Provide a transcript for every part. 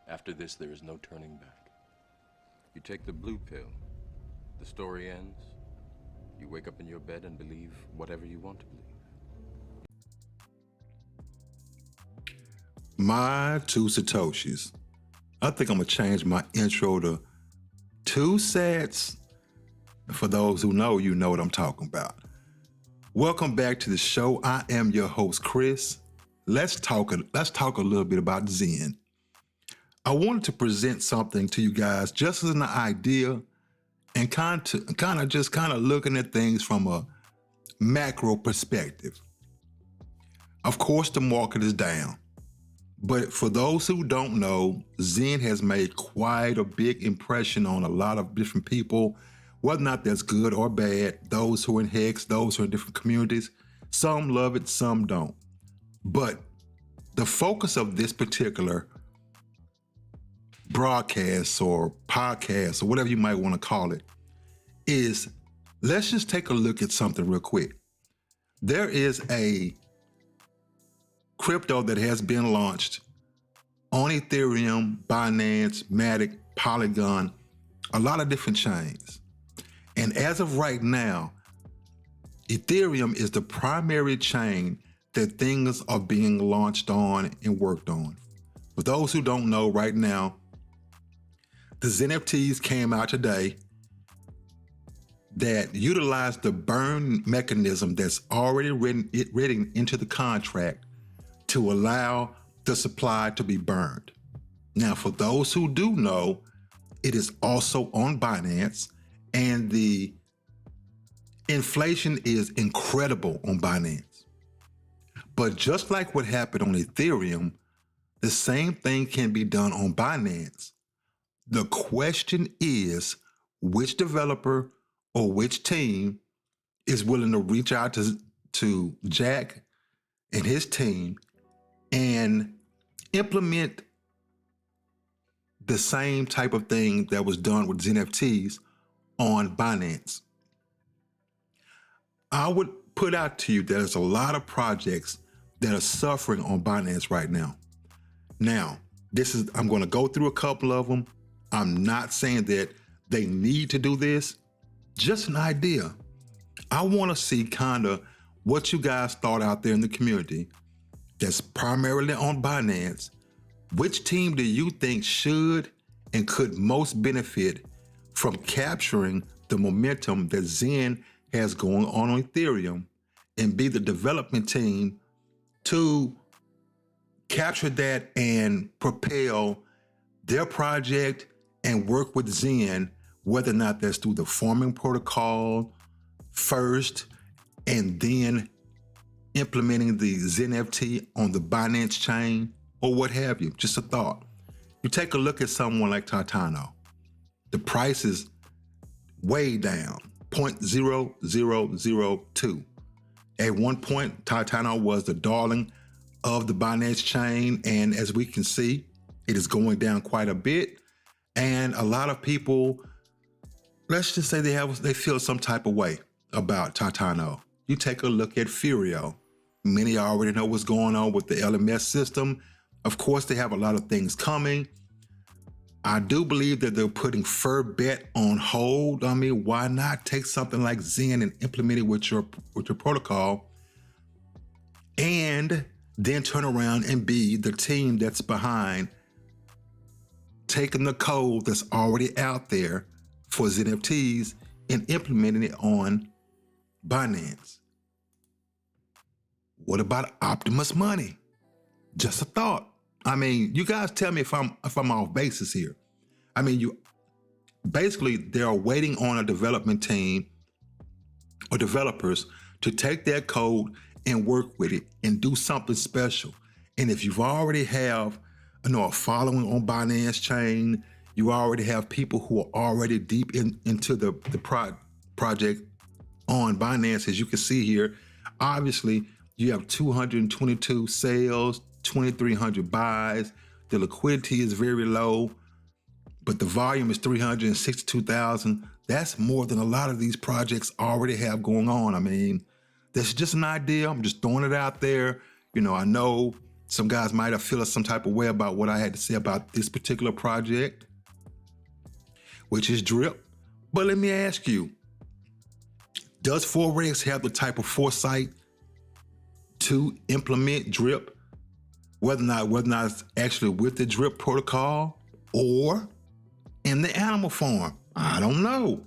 After this, there is no turning back. You take the blue pill. The story ends. You wake up in your bed and believe whatever you want to believe. My two Satoshis. I think I'm gonna change my intro to 2 sats. For those who know, you know what I'm talking about. Welcome back to the show. I am your host, Chris. Let's talk a little bit about Zen. I wanted to present something to you guys just as an idea and kind of looking at things from a macro perspective. Of course, the market is down. But for those who don't know, Zen has made quite a big impression on a lot of different people, whether or not that's good or bad, those who are in Hex, those who are in different communities. Some love it, some don't. But the focus of this particular broadcast or podcast or whatever you might want to call it is, let's just take a look at something real quick. There is a crypto that has been launched on Ethereum, Binance, Matic, Polygon, a lot of different chains. And as of right now, Ethereum is the primary chain that things are being launched on and worked on. For those who don't know, right now, the XenNFTs came out today that utilize the burn mechanism that's already written into the contract to allow the supply to be burned. Now, for those who do know, it is also on Binance, and the inflation is incredible on Binance. But just like what happened on Ethereum, the same thing can be done on Binance. The question is, which developer or which team is willing to reach out to Jack and his team and implement the same type of thing that was done with XenNFTs on Binance. I would put out to you that there's a lot of projects that are suffering on Binance right now. Now, I'm going to go through a couple of them. I'm not saying that they need to do this, just an idea. I want to see kind of what you guys thought out there in the community that's primarily on Binance. Which team do you think should and could most benefit from capturing the momentum that Zen has going on Ethereum and be the development team to capture that and propel their project and work with Zen, whether or not that's through the farming protocol first and then implementing the XenNFT on the Binance chain or what have you. Just a thought. You take a look at someone like Titano. The price is way down, 0.0002. At one point, Titano was the darling of the Binance chain, and as we can see, it is going down quite a bit. And a lot of people, let's just say they feel some type of way about Titano. You take a look at Furio. Many already know what's going on with the LMS system. Of course, they have a lot of things coming. I do believe that they're putting Furbet on hold. I mean, why not take something like Zen and implement it with your protocol and then turn around and be the team that's behind taking the code that's already out there for XenNFTs and implementing it on Binance? What about Optimus Money? Just a thought. I mean, you guys tell me if I'm off basis here. I mean, they're waiting on a development team or developers to take that code and work with it and do something special. And if you've already have, a following on Binance chain, you already have people who are already deep into the project on Binance, as you can see here. Obviously, you have 222 sales, 2,300 buys. The liquidity is very low, but the volume is 362,000. That's more than a lot of these projects already have going on. I mean, that's just an idea. I'm just throwing it out there. I know Some guys might have felt some type of way about what I had to say about this particular project, which is Drip. But let me ask you, does Forex have the type of foresight to implement Drip, whether or not it's actually with the Drip protocol or in the animal farm? I don't know.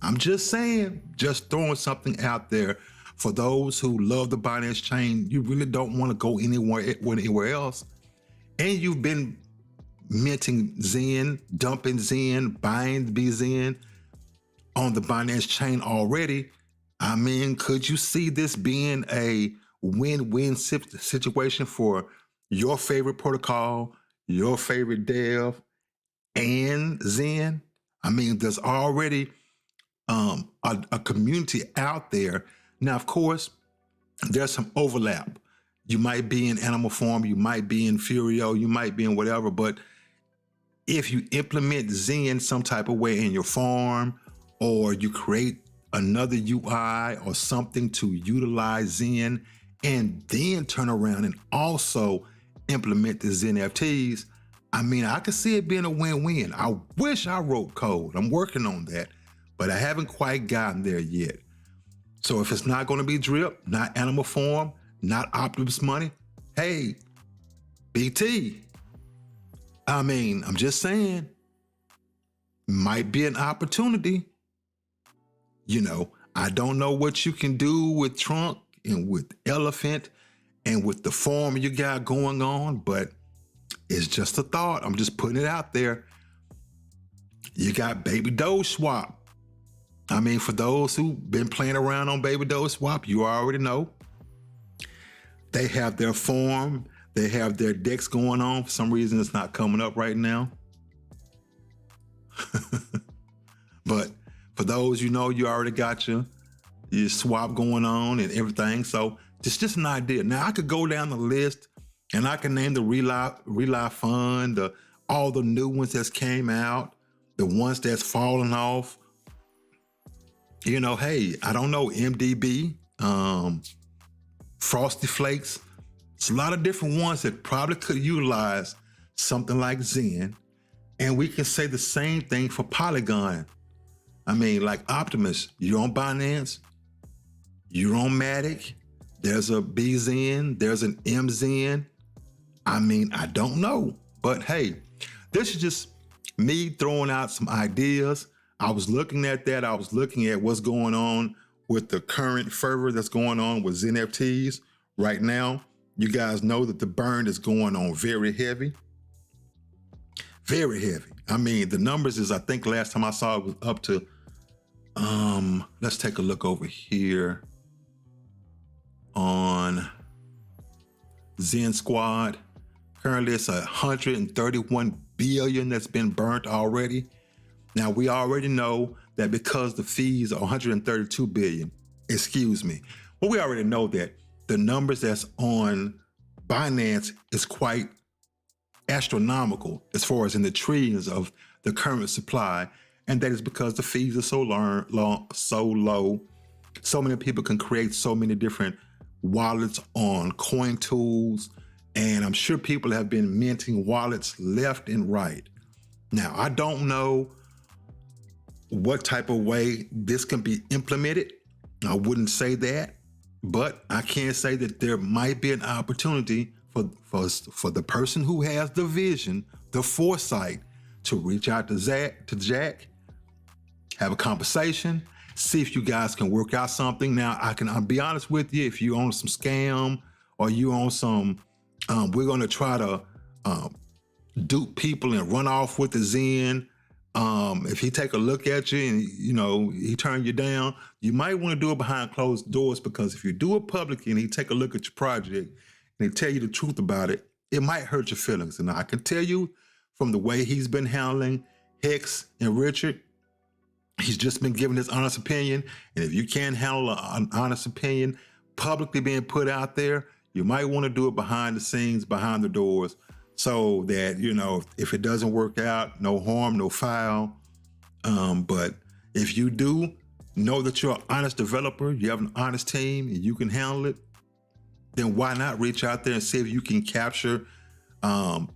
I'm just saying, just throwing something out there. For those who love the Binance chain, you really don't want to go anywhere else. And you've been minting Zen, dumping Zen, buying BXen on the Binance chain already. I mean, could you see this being a win-win situation for your favorite protocol, your favorite dev, and Zen? I mean, there's already a community out there. Now, of course, there's some overlap. You might be in Animal Farm, you might be in Furio, you might be in whatever, but if you implement Zen some type of way in your farm, or you create another UI or something to utilize Zen, and then turn around and also implement the XenNFTs, I mean, I could see it being a win-win. I wish I wrote code. I'm working on that, but I haven't quite gotten there yet. So if it's not going to be Drip, not Animal Farm, not Optimus Money, hey, BT, I mean, I'm just saying, might be an opportunity. You know, I don't know what you can do with Trunk and with Elephant and with the farm you got going on, but it's just a thought. I'm just putting it out there. You got Baby DogeSwap. I mean, for those who've been playing around on Baby DogeSwap, you already know. They have their form, they have their decks going on. For some reason, it's not coming up right now. But for those, you know, you already got your swap going on and everything. So it's just an idea. Now, I could go down the list and I can name the Rely Fund, all the new ones that's came out, the ones that's fallen off. You know, hey, I don't know, MDB, Frosty Flakes. It's a lot of different ones that probably could utilize something like Zen. And we can say the same thing for Polygon. I mean, like Optimus, you're on Binance, you're on Matic, there's a BXen, there's an MXen. I mean, I don't know, but hey, this is just me throwing out some ideas. I was looking at that. I was looking at what's going on with the current fervor that's going on with XenNFTs right now. You guys know that the burn is going on very heavy. Very heavy. I mean, the numbers is, I think last time I saw it was up to, let's take a look over here on Zen Squad. Currently it's 131 billion that's been burnt already. Now, we already know that because the fees are 132 billion, excuse me. Well, we already know that the numbers that's on Binance is quite astronomical as far as in the trillions of the current supply. And that is because the fees are so low. So many people can create so many different wallets on coin tools. And I'm sure people have been minting wallets left and right. Now, I don't know what type of way this can be implemented. I wouldn't say that, but I can say that there might be an opportunity for the person who has the vision, the foresight, to reach out to Jack, have a conversation, see if you guys can work out something. Now, I'll be honest with you, if you own some scam or you own some, we're gonna try to dupe people and run off with the Zen. If he take a look at you and, you know, he turn you down, you might want to do it behind closed doors, because if you do it publicly and he take a look at your project and he tell you the truth about it, it might hurt your feelings. And I can tell you from the way he's been handling Hex and Richard, he's just been giving his honest opinion. And if you can't handle an honest opinion publicly being put out there, you might want to do it behind the scenes, behind the doors, so that, you know, if it doesn't work out, no harm, no foul. But if you do, know that you're an honest developer, you have an honest team, and you can handle it, then why not reach out there and see if you can capture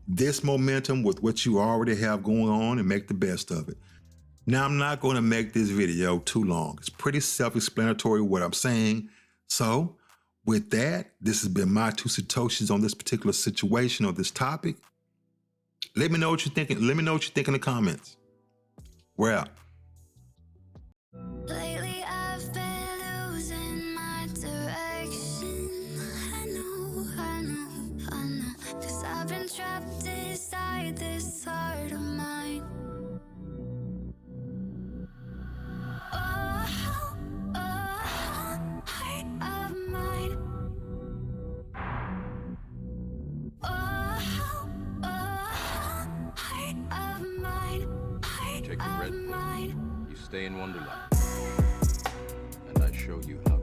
this momentum with what you already have going on and make the best of it. Now, I'm not going to make this video too long. It's pretty self-explanatory what I'm saying. So with that, this has been my 2 Satoshis on this particular situation or this topic. Let me know what you're thinking. Let me know what you think in the comments. We're out. Lately I've been losing my direction. I know, 'cause I've been trapped inside this heart of mine. Oh, heart of mine. Oh, heart of mine. You take the Heart red of pill. mine. You stay in Wonderland. And I show you how.